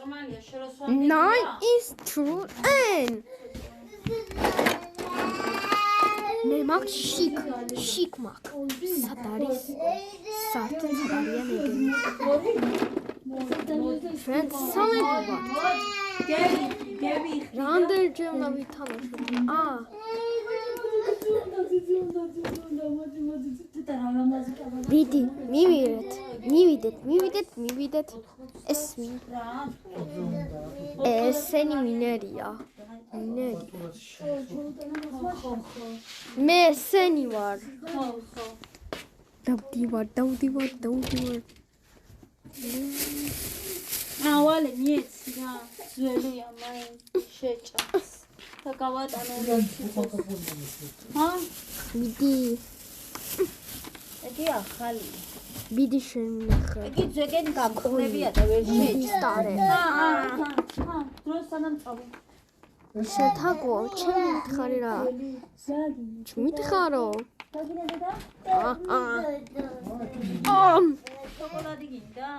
9 is true and მე მაგ შიკ მაგ სად არის საერთოდ არიან ეგენი ჩვენ სამები ვართ რამდენჯერმე ვითამაშობთ ვიდი მივიდეთ ესენი მინერია მე ესენი ვარ დავდივარ ავალე მიეცი რა ძველია მაინ შეჭას და გავატანო რა ჰა ვიდი ეგი ახალი ვიდი შემნახე ეგი ძეგენ გამყრებია და ვერ შეჭარე ჰა დროს სანამ წავი შეთაგო ჩემი მითხარი რა მითხარო დაგინე და აა შოკოლადი გინდა